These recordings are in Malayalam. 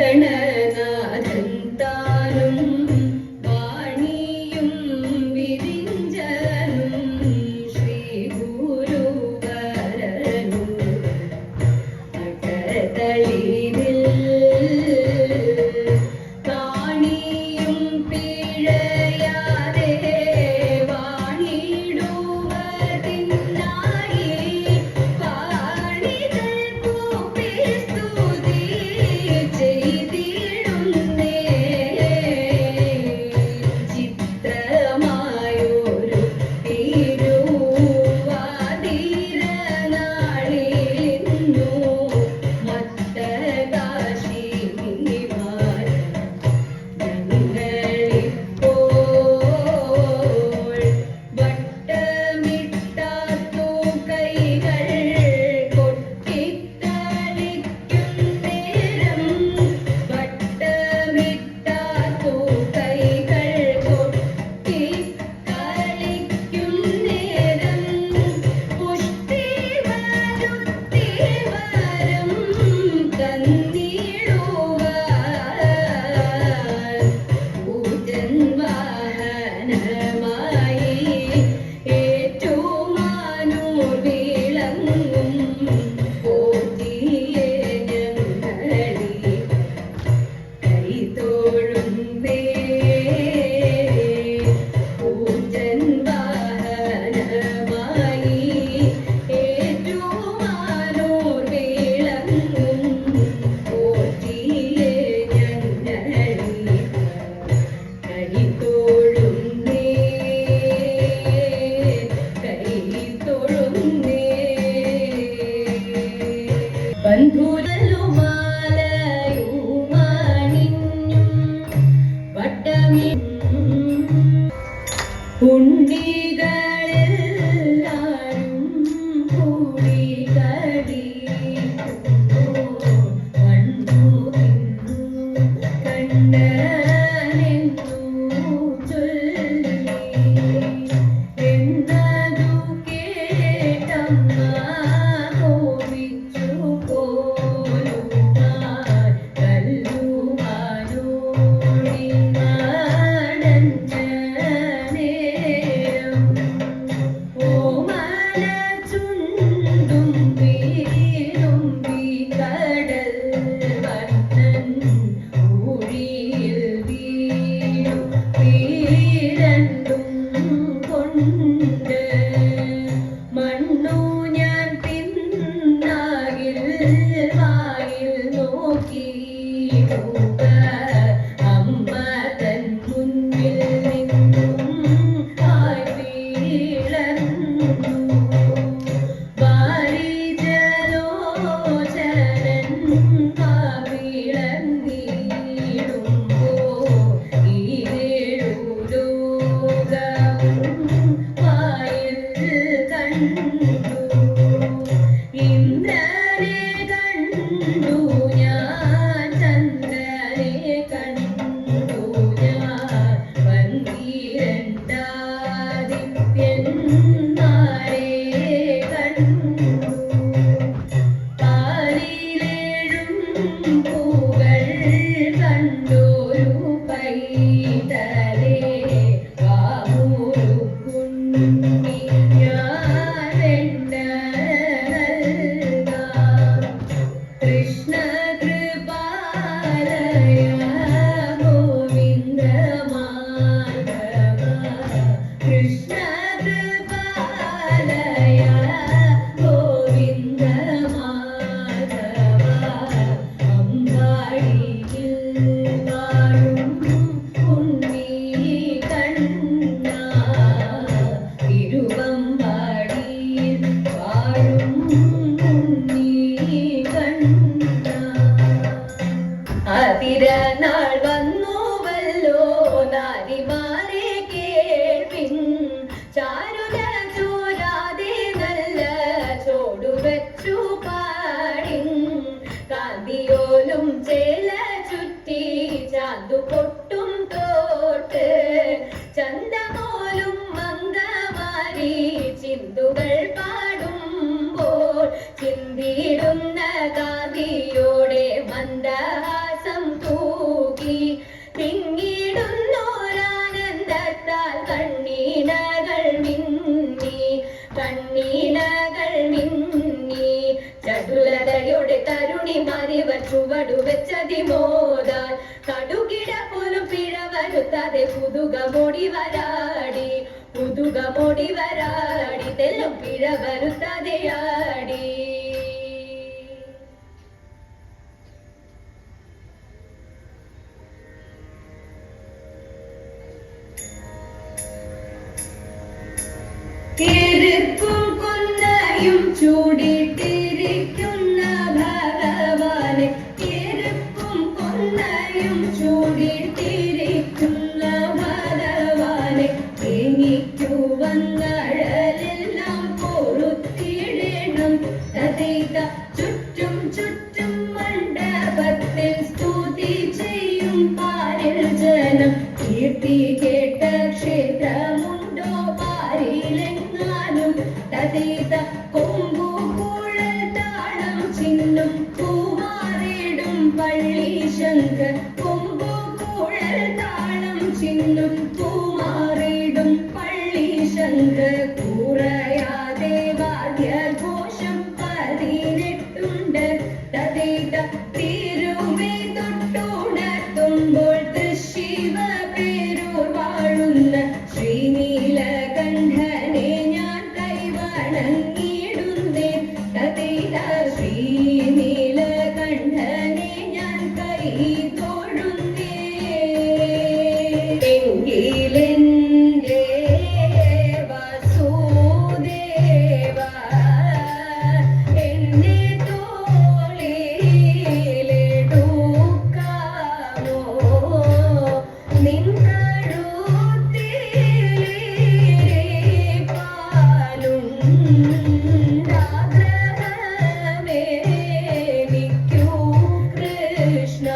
ശ്രീഗണനാഥൻ താനും വാണിയും വിരിഞ്ചനും ശ്രീ ഗുരുവരനും അകതളിരിൽ കാണിയും പിഴയാതെ വാണിടുവതിനായി പാണികൾ കൂപ്പി സ്തുതി ചെയ്തിടുന്നേ. ചിത്രമായൊരു തിരുവാതിരനാളിലിന്നു മത്തകാശിനിമാർ ഞങ്ങളിപ്പോൾ വട്ടമിട്ടാത്തു കൈകൾ കൊട്ടിക്കളിക്കും നേരം വട്ടമിട്ടാത്തു കൈകൾ കൊട്ടിക്കളിക്കും നേരം പുഷ്ടി വരുത്തി വരം തന്നിടുവാൻ പൂജൻ വാഹനമായി ഏറ്റുമാനൂർ വിളങ്ങും പോറ്റിയെ ഞങ്ങളി കൈതൊഴുന്നേ. പൂജൻ വാഹനമായി ഏറ്റുമാനൂർ വിളങ്ങും പോറ്റിയെ ഞങ്ങളി കൈതൊഴുന്നേ. കൈതൊഴുന്നേ. ബന്ധുരലുമാലയുമണിഞ്ഞും വട്ടമിട്ടും ഉണ്ണികളെല്ലാരും കൂടി കളിക്കുമ്പോൾ കണ്ടു നിന്നു കണ്ണനെന്നു ചൊല്ലി എന്നതു കേട്ടമ്മ കോപിച്ചു പോലുമാർ കല്ലുവാനോടി നടഞ്ഞ നേരം ഓമന ചുണ്ടും വീരുമ്പി കടൽ വർണ്ണൻ ഊഴിയിൽ വീഴും വീരണ്ടും കൊണ്ട് മണ്ണു ഞാൻ പിന്നാകിൽ വായിൽ നോക്കിയിടുക അമ്മ തൻ മുന്നിൽ നിന്നും ആയി വീഴന്നു. വാരിജലോചനൻ കാവിളങ്ങിയിടുമ്പോൾ ഈരേഴു ലോകവും വായിൽ കണ്ടു. ഇന്ദ്രനെ കണ്ടു ഞാൻ ചന്ദ്രനെ കണ്ടു ഞാൻ വന്ദിരണ്ടാദിത്യന്മാരെ കണ്ടു. പാലിലേഴും പൂകൾ കണ്ടൊരു പൈതലേ വാമുരുക്കുണ്ണി ഞാൻ വെണ്ണ നൽകാം. കൃഷ്ണ കൃപാലയ ഗോവിന്ദ മാധവ. കൃഷ്ണ കൃപാലയ ഗോവിന്ദ മാധവ. അമ്പാടിയിൽ വാഴും ഉണ്ണി കണ്ണ. തിരുവമ്പാടിയിൽ വാഴും ഉണ്ണി കണ്ണ. അതിരനാൾ വന്നുവല്ലോ നാരിമാരെ കേൾപ്പിൻ. ചാരുല ചോരാതെ നല്ല ചോടുവച്ചു പാടിൻ. കാന്തിയോലും ചേല ചുറ്റി ചാന്തു പൊട്ടും തോട്ട്. ചന്തമോലും മംഗമാരി ചിന്തുകൾ പാടുമ്പോൾ ചിന്തിടുന്ന കാന്തിയോടെ മന്ദ വാഴ്ത്തി തിങ്ങിടുന്നോരാനന്ദത്താൽ കണ്ണീണകൾ മിന്നി ചടുലതയുടെ തരുണിമാരിവർ ചുവടു വെച്ചതിമോദാൽ കടുകിട പോലും പിഴ വരുത്താതെ പുതുകമോടി വരാടി തെല്ലും പിഴ വരുത്താതെയാടി. കിറുക്കും കുന്നയും ചൂടിട്ടിരിക്കുന്ന ഭഗവാനെ കിറുക്കും കുന്നയും ചൂടിട്ടിരിക്കുന്ന ഭഗവാനെ തേങ്ങിക്കു വന്നഴലെല്ലാം പൊറുത്തിടണം തഥൈത ചുറ്റും ചുറ്റും മണ്ഡപത്തിൽ സ്തുതി ചെയ്യും പാരിൽ ജനം കീർത്തി കേട്ട ക്ഷേത്രമുണ്ടോ പാരിലെങ്ങാനും തഥൈത കൊമ്പു കുഴൽ താളം ചിന്നും പൂമാറിടും പള്ളി ശങ്കർ കൊമ്പു കുഴൽ താളം ചിന്നും പൂമാറിടും പള്ളി ശങ്കർ കുറയാതെ വാദ്യഘോഷം 18 തഥൈത തിരുമേ തൊട്ടുണർത്തുമ്പോൾ തൃശിവ പേരൂർ വാഴുന്ന ശ്രീനീലകണ്ഠനെ ഞാൻ കൈവണങ്ങിടുന്നേ തഥൈത ശ്രീനീലകണ്ഠനെ ഞാൻ കൈ തൊഴുന്നേ. എങ്കിലെന്റെ വസുദേവ എന്നെ തോളിലെടുക്കാമോ നിൻ കഴുത്തിലെ പാലുണ്ടാഗ്രഹമേനിക്കു കൃഷ്ണ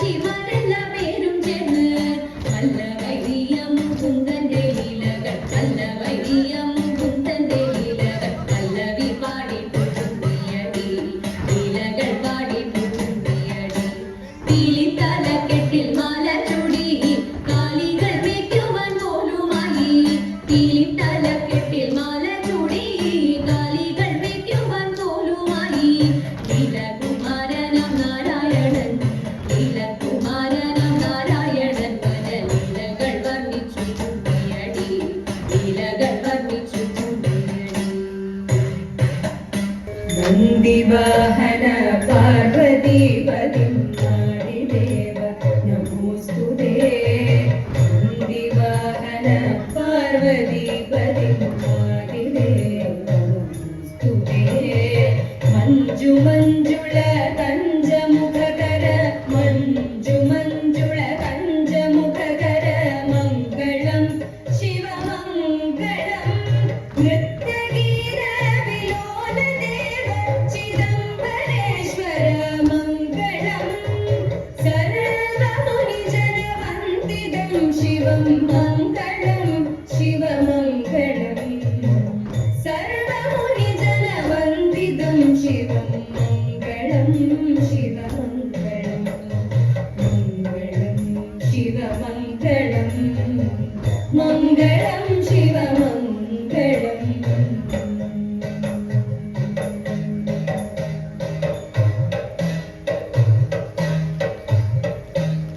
ശിവനെന്ന പേരും ചേർന്ന് നല്ല വൈരിയം കുന്തന്റെ ലീലകൾ നല്ല വൈരിയം കുന്തന്റെ ലീലകൾ പല്ലവി പാടി പുതുങ്ങിയടി ലീലകൾ പാടി പുതുങ്ങിയടി പീലിത്തലക്കെട്ടിൽ മാല ചൂടി കാലികൾ മേയ്ക്കുവാൻ പോലുമായി പീലിത്തലക്കെട്ടിൽ മാല ചൂടി കാലികൾ മേയ്ക്കുവാൻ പോലുമായി ലീലകുമാരനാം നാരായണൻ ലീലകുമാരനാം നാരായണൻ പല ലീലകൾ വർണ്ണിച്ചു കൂടിയടി ലീലകൾ വർണ്ണിച്ചു കൂടിയടി നന്ദിവാഹന പാർവതി പതിനാടിദേവ നമോസ്തുതേ നന്ദിവാഹന പാർവതി പതിനാടിദേവ നമോസ്തുതേ മഞ്ജു മഞ്ജുള കഞ്ചമുഖകര മഞ്ജു മഞ്ജുള കഞ്ചമുഖകര മംഗളം ശിവമംഗളം നൃത്തഗീത വിലോലദേവ ചിദംബരേശ്വര മംഗളം സർവമുനിജനവന്ദിതം ശിവം